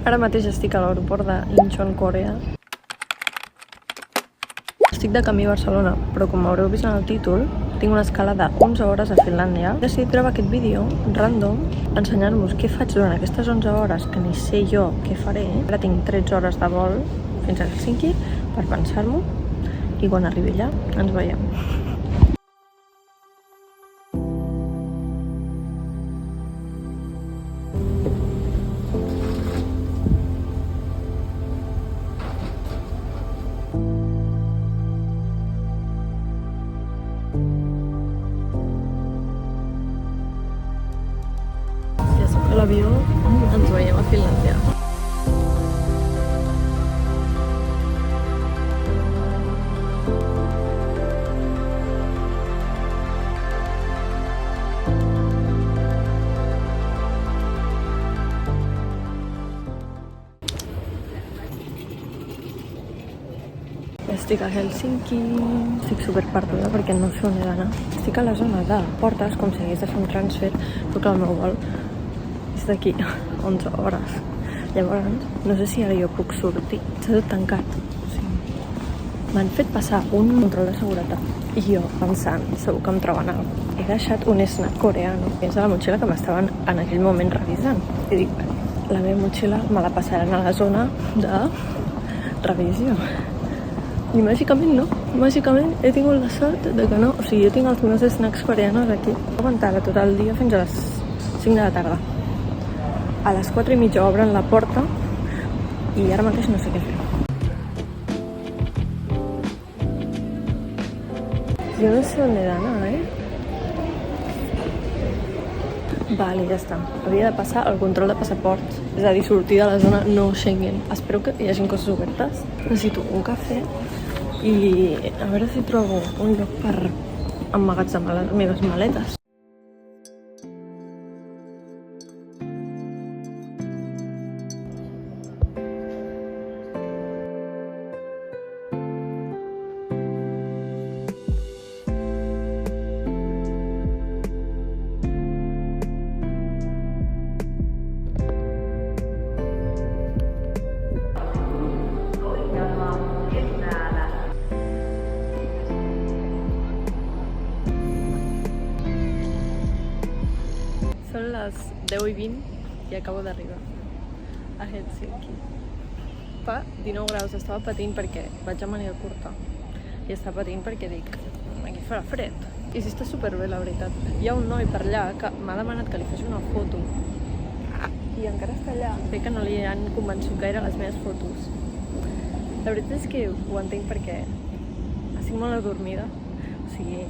Ara mateix estic a l'aeroport de Incheon, Corea. Estic de camí a Barcelona, però com haureu vist en el títol, tinc una escala de 11 hores a Finlàndia. He decidit gravar aquest vídeo random ensenyant-vos què faig durant aquestes 11 hores, que ni sé jo què faré. Ara tinc 13 hores de vol fins a Helsinki per pensar-m'ho i quan arribi allà ens veiem. A l'avió ens veiem a Finlàndia. Estic a Helsinki, estic super perduda perquè no sé on he d'anar. Estic a la zona de portes, com si hagués de fer un transfer, però que el meu vol és d'aquí 11 hores. Llavors, no sé si ara jo puc sortir. Està tot tancat. O sigui, m'han fet passar un control de seguretat i jo pensant, segur que em troben alguna cosa. He deixat un snack coreano dins de la motxilla que m'estaven en aquell moment revisant. I dic, la meva motxilla me la passaran a la zona de revisió. I màgicament no. Màgicament he tingut la sort de que no. O sigui, jo tinc els meus snacks coreanos aquí. Aguantar tot el dia fins a les 5 de la tarda. A les 4:30 obren la porta i ara mateix no sé què fer. Jo no sé on he d'anar, Vale, ja està. Havia de passar el control de passaports, és a dir, sortir de la zona no Schengen. Espero que hi hagi coses obertes. Necessito un cafè i a veure si trobo un lloc per emmagatzemar les meves maletes. Són les 10:20 i acabo d'arribar a Helsinki. Fa 19 graus, estava patint perquè vaig a màniga curta i estava patint perquè dic, aquí farà fred. I si està superbé, la veritat. Hi ha un noi per allà que m'ha demanat que li faci una foto i encara està allà. Sé que no li han convençut gaire les meves fotos. La veritat és que ho entenc perquè estic molt adormida, o sigui,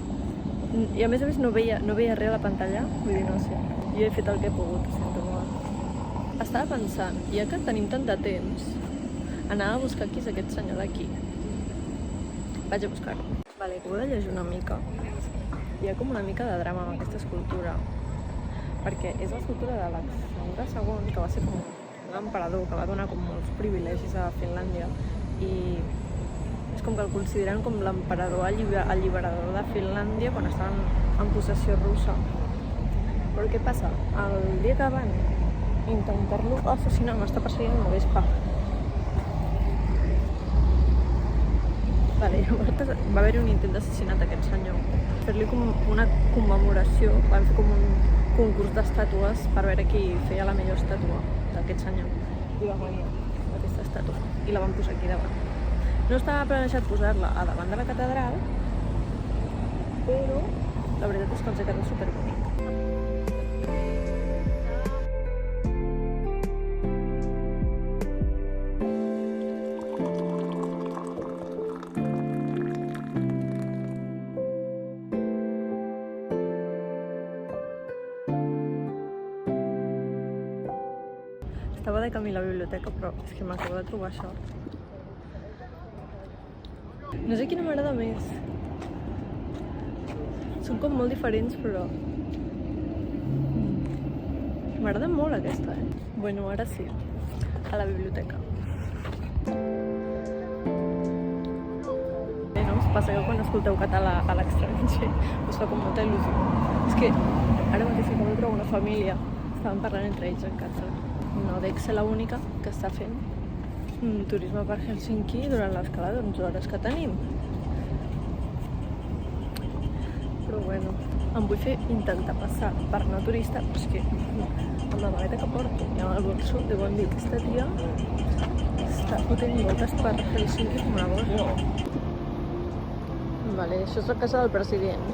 i a més no veia res a la pantalla, vull dir, no sé. Jo he fet el que he pogut, ho sento molt. Estava pensant, ja que tenim tant de temps, anava a buscar qui és aquest senyor d'aquí. Vaig a buscar-lo. Vale, he de llegir una mica. Hi ha com una mica de drama amb aquesta escultura, perquè és l'escultura d'Alexandre II, que va ser com un emperador que va donar com molts privilegis a Finlàndia, i és com que el consideren com l'emperador alliberador de Finlàndia quan estaven en possessió russa. Però què passa? El dia que van intentar-lo assassinar m'està perseguint una vespa. Vale, va haver-hi un intent d'assassinat d'aquest senyor. Fer-li com una commemoració, van fer com un concurs d'estàtues per veure qui feia la millor estàtua d'aquest senyor. I va guanyar aquesta estàtua i la van posar aquí davant. No estava planejat posar-la a davant de la catedral, però la veritat és que ens ha quedat superbonic. Estava de camí a la biblioteca, però és que m'acabo de trobar això. No sé quina m'agrada més. Són com molt diferents, però m'agrada molt aquesta, Bueno, ara sí, a la biblioteca. Bé, no? Us passa que quan escolteu català a l'estranger us fa com molta il·lusió. És que ara mateix acabo de trobar una família, estaven parlant entre ells en català. no dec ser l'única que està fent turisme per Helsinki durant l'escala d'11 hores que tenim. Però bueno, em vull intentar passar per no turista, però és que amb la maleta que porto i amb el bolso, deuen dir que aquesta tia està fotent voltes per Helsinki com una boja. Vale, això és la casa del president.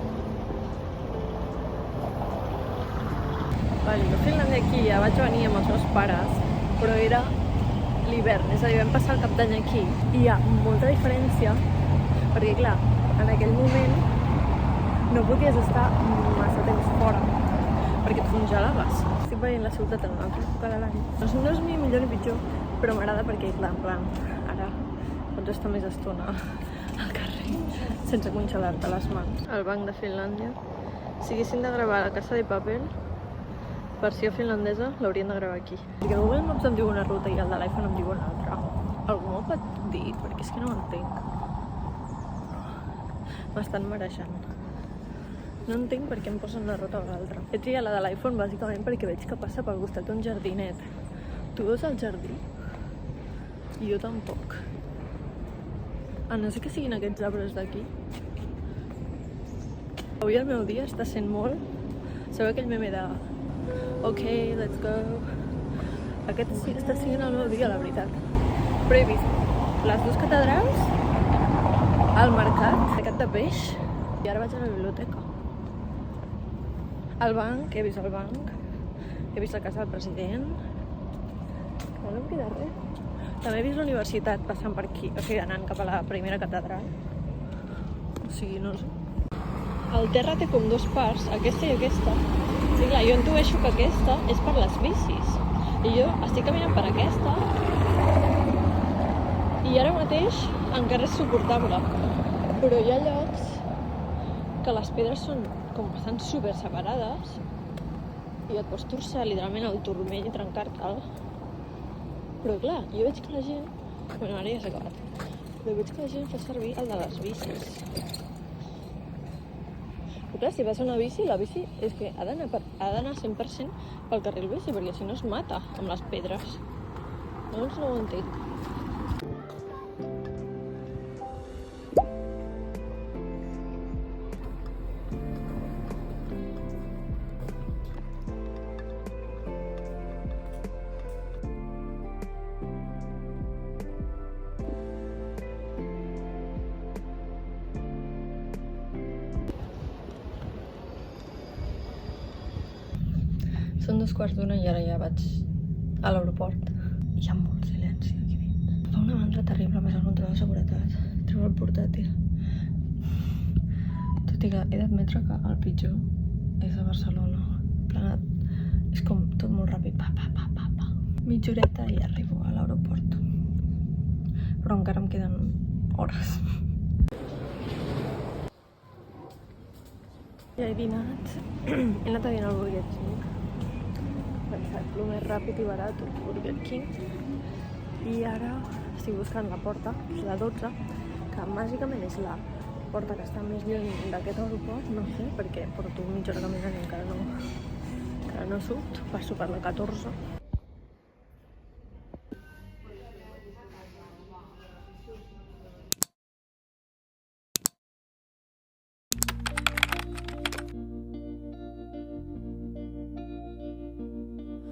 Vale, jo a Finlàndia aquí ja vaig venir amb els meus pares, però era l'hivern, és a dir, vam passar el cap d'any aquí i hi ha molta diferència perquè, clar, en aquell moment no podies estar massa temps fora perquè et congelaves. Estic veient la ciutat en una altra època de l'any. No és ni millor ni pitjor, però m'agrada perquè, clar, en plan, ara pots estar més estona al carrer sense congelar-te les mans. El Banc de Finlàndia. Si haguessin de gravar la Casa de Papel, versió finlandesa, l'haurien de gravar aquí. Perquè el Google Maps em diu una ruta i el de l'iPhone em diu una altra. Algú m'ho pot dir? Perquè és que no ho entenc. M'estan marejant. No entenc per què em posen una ruta o l'altra. He triat la de l'iPhone bàsicament perquè veig que passa pel costat d'un jardinet. Tu veus el jardí? I jo tampoc. A no ser que siguin aquests arbres d'aquí. Avui el meu dia està sent molt... Sabeu aquell meme de... Ok, let's go. Aquest sí que està sent el meu dia, la veritat. Però he vist les dues catedrals, el mercat de peix, i ara vaig a la biblioteca. El banc, he vist el banc, he vist la casa del president, no em queda res. També he vist la universitat passant per aquí, o sigui, anant cap a la primera catedral. O sigui, no sé. El terra té com dues parts, aquesta i aquesta. Sí, clar, jo intueixo que aquesta és per les bicis. I jo estic caminant per aquesta i ara mateix encara és suportable. Però hi ha llocs que les pedres són com bastant super separades i et pots torçar literalment el turmell i trencar-te'l. Però clar, jo veig que la gent... Bueno, ara ja s'ha acabat. Però veig que la gent fa servir el de les bicis. Però clar, si vas a una bici, la bici és que ha d'anar 100% pel carril bici, perquè si no es mata amb les pedres. Llavors no ho entenc. Són 2:15 i ara ja vaig a l'aeroport. Hi ha molt silenci aquí dins. Fa una mandra terrible passar el control de seguretat. Treu el portàtil. Tot i que he d'admetre que el pitjor és a Barcelona. És com tot molt ràpid. Pa. Mitja horeta i arribo a l'aeroport. Però encara em queden hores. Ja he dinat. He anat a dinar al Burger King. Pensat, el més ràpid i barat, el Burger King. I ara estic buscant la porta, la 12, que bàsicament és la porta que està més lluny d'aquest aeroport, no sé, perquè porto mitja hora caminant i encara no surt. Passo per la 14.